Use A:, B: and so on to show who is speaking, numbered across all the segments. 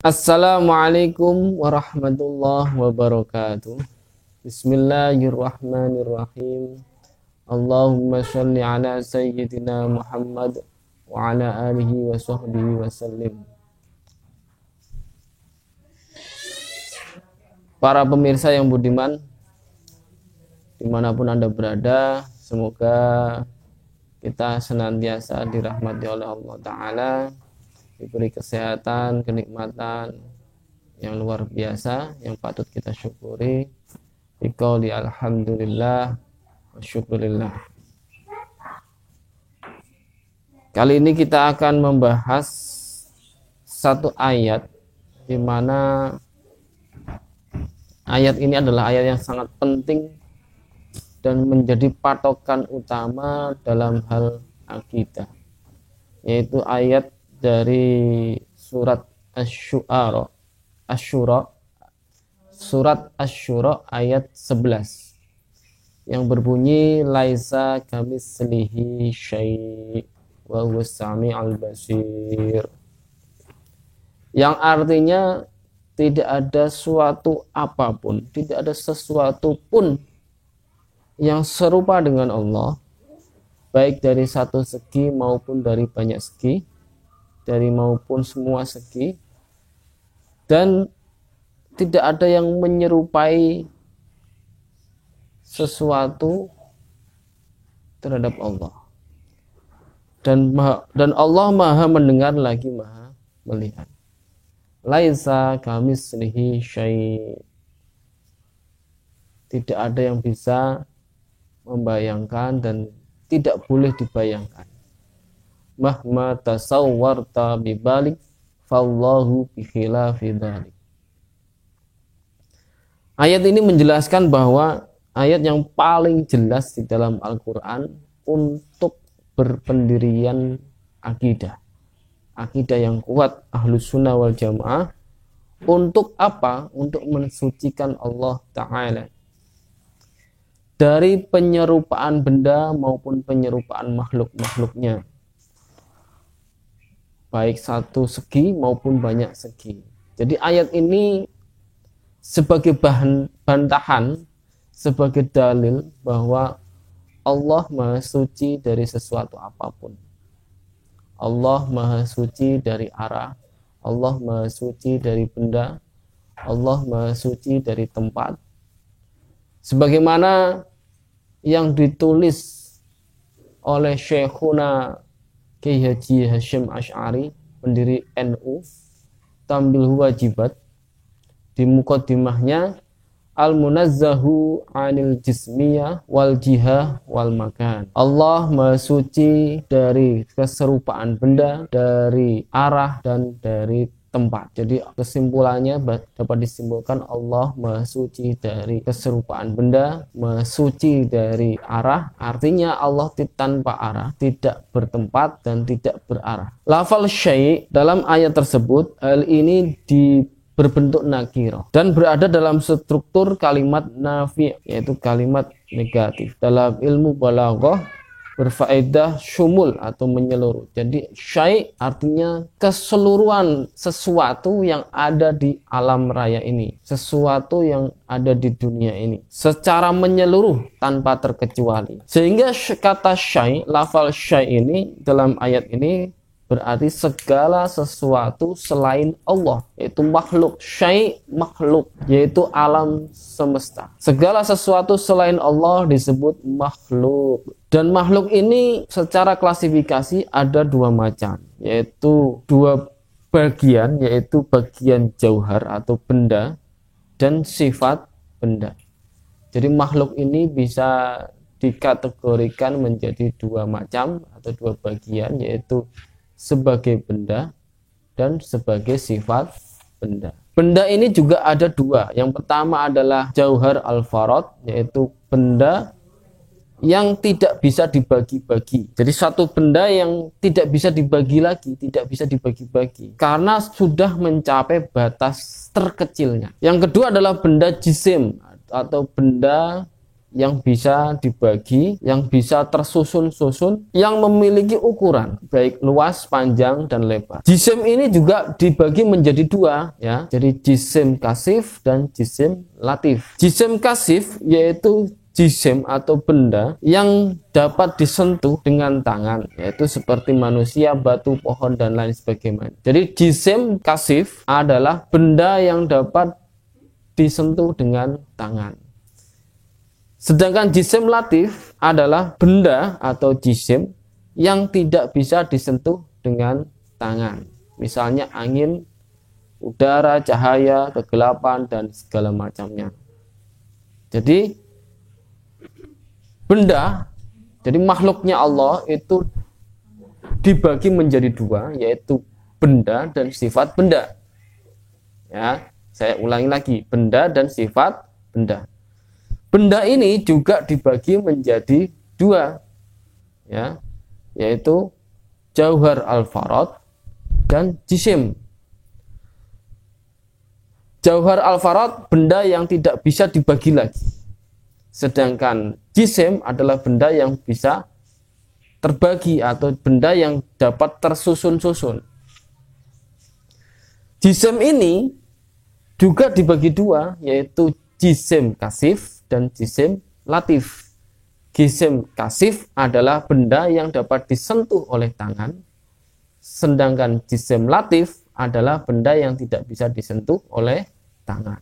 A: Assalamualaikum warahmatullahi wabarakatuh. Bismillahirrahmanirrahim. Allahumma sholli ala sayyidina Muhammad wa ala alihi wa sahbihi wa sallim. Para pemirsa yang budiman, dimanapun Anda berada, semoga kita senantiasa dirahmati oleh Allah Ta'ala, diberi kesehatan, kenikmatan yang luar biasa yang patut kita syukuri. Biqauli alhamdulillah wa syukurillah. Kali ini kita akan membahas satu ayat, di mana ayat ini adalah ayat yang sangat penting dan menjadi patokan utama dalam hal akidah, yaitu ayat dari surat Asy-Syu'ara, surat Asy-Syu'ara ayat 11 yang berbunyi laisa kamitslihi syai' wa huwas sami'ul basir, yang artinya tidak ada suatu apapun, tidak ada sesuatu pun yang serupa dengan Allah, baik dari satu segi maupun dari banyak segi, dari maupun semua segi, dan tidak ada yang menyerupai sesuatu terhadap Allah. Dan Allah Maha mendengar lagi Maha melihat. Laisa kamitslihi syai'. Tidak ada yang bisa membayangkan dan tidak boleh dibayangkan. Mahma tasawwarta bibalik fallahu bikhilafi dzalik. Ayat ini menjelaskan bahwa ayat yang paling jelas di dalam Al-Quran untuk berpendirian akidah yang kuat Ahlus Sunnah wal Jamaah. Untuk apa? Untuk mensucikan Allah Ta'ala dari penyerupaan benda maupun penyerupaan makhluk-makhluknya, baik satu segi maupun banyak segi. Jadi ayat ini sebagai bahan bantahan, sebagai dalil bahwa Allah Maha Suci dari sesuatu apapun. Allah Maha Suci dari arah, Allah Maha Suci dari benda, Allah Maha Suci dari tempat. Sebagaimana yang ditulis oleh Syekhuna Kiai Haji Hasyim Asy'ari, pendiri NU, Tambil Wajibat, di muqaddimahnya Al-Munazzahu 'anil jismiyah wal jihah wal makan. Allah Maha Suci dari keserupaan benda, dari arah, dan dari tempat. Jadi kesimpulannya dapat disimpulkan Allah Maha Suci dari keserupaan benda, Maha Suci dari arah, artinya Allah tanpa arah, tidak bertempat dan tidak berarah. Lafal syai' dalam ayat tersebut, hal ini berbentuk nakirah dan berada dalam struktur kalimat nafi', yaitu kalimat negatif. Dalam ilmu balaghah berfaedah syumul atau menyeluruh. Jadi syai' artinya keseluruhan sesuatu yang ada di alam raya ini, sesuatu yang ada di dunia ini secara menyeluruh tanpa terkecuali. Sehingga kata syai', lafal syai' ini dalam ayat ini berarti segala sesuatu selain Allah, yaitu makhluk. Syai' makhluk, yaitu alam semesta. Segala sesuatu selain Allah disebut makhluk. Dan makhluk ini secara klasifikasi ada dua macam, yaitu dua bagian, yaitu bagian jauhar atau benda dan sifat benda. Jadi makhluk ini bisa dikategorikan menjadi dua macam atau dua bagian, yaitu sebagai benda dan sebagai sifat benda. Benda ini juga ada dua. Yang pertama adalah jauhar al-farad, yaitu benda yang tidak bisa dibagi-bagi. Jadi satu benda yang tidak bisa dibagi lagi, tidak bisa dibagi-bagi karena sudah mencapai batas terkecilnya. Yang kedua adalah benda jisim atau benda yang bisa dibagi, yang bisa tersusun-susun, yang memiliki ukuran baik luas, panjang, dan lebar. Jisim ini juga dibagi menjadi dua, ya. Jadi jisim kasif dan jisim latif. Jisim kasif yaitu jisim atau benda yang dapat disentuh dengan tangan, yaitu seperti manusia, batu, pohon, dan lain sebagainya. Jadi jisim kasif adalah benda yang dapat disentuh dengan tangan. Sedangkan jisim latif adalah benda atau jisim yang tidak bisa disentuh dengan tangan. Misalnya angin, udara, cahaya, kegelapan, dan segala macamnya. Jadi benda, jadi makhluknya Allah itu dibagi menjadi dua, yaitu benda dan sifat benda. Ya, saya ulangi lagi, benda dan sifat benda. Benda ini juga dibagi menjadi dua, ya, yaitu jauhar al-farad dan jisim. Jauhar al-farad benda yang tidak bisa dibagi lagi. Sedangkan jisim adalah benda yang bisa terbagi atau benda yang dapat tersusun-susun. Jisim ini juga dibagi dua, yaitu jisim kasif dan jisim latif. Jisim kasif adalah benda yang dapat disentuh oleh tangan, sedangkan jisim latif adalah benda yang tidak bisa disentuh oleh tangan.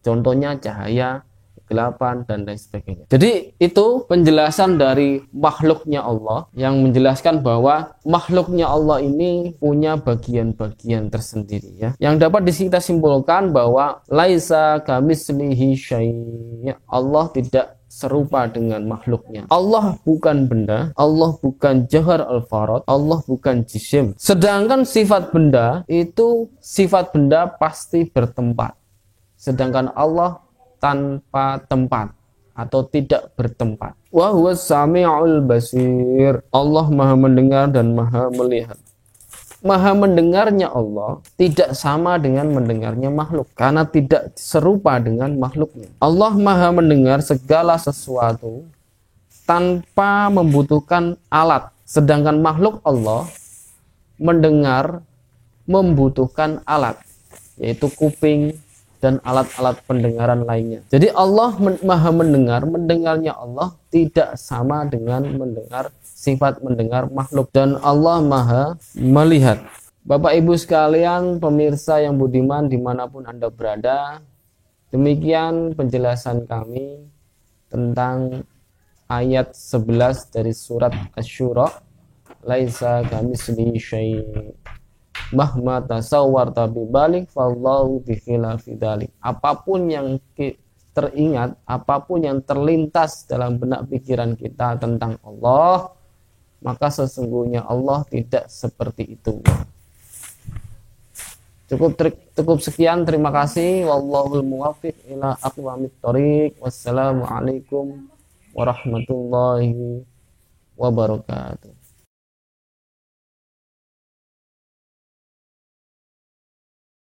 A: Contohnya cahaya, kegelapan, dan lain sebagainya. Jadi itu penjelasan dari makhluknya Allah yang menjelaskan bahwa makhluknya Allah ini punya bagian-bagian tersendiri, ya. Yang dapat kita simpulkan bahwa laisa kamitslihi syai'. Allah tidak serupa dengan makhluknya. Allah bukan benda, Allah bukan jauhar al-farad, Allah bukan jisim. Sedangkan sifat benda itu sifat benda pasti bertempat. Sedangkan Allah tanpa tempat atau tidak bertempat. Wa huwas sami'ul basir. Allah Maha mendengar dan Maha melihat. Maha mendengarnya Allah tidak sama dengan mendengarnya makhluk karena tidak serupa dengan makhluknya. Allah Maha mendengar segala sesuatu tanpa membutuhkan alat. Sedangkan makhluk Allah mendengar membutuhkan alat, yaitu kuping dan alat-alat pendengaran lainnya. Jadi Allah Maha mendengar, mendengarnya Allah tidak sama dengan mendengar sifat mendengar makhluk, dan Allah Maha melihat. Bapak Ibu sekalian, pemirsa yang budiman dimanapun Anda berada, demikian penjelasan kami tentang ayat 11 dari surat Asy-Syura, laisa kamitslihi syai'. Mahma tasawwarta bibalik fallahu bikhilafi dzalik. Apapun yang teringat, apapun yang terlintas dalam benak pikiran kita tentang Allah, maka sesungguhnya Allah tidak seperti itu. Cukup sekian, terima kasih. Wallahul muwaffiq ila aqwamit thoriq. Wassalamualaikum warahmatullahi wabarakatuh.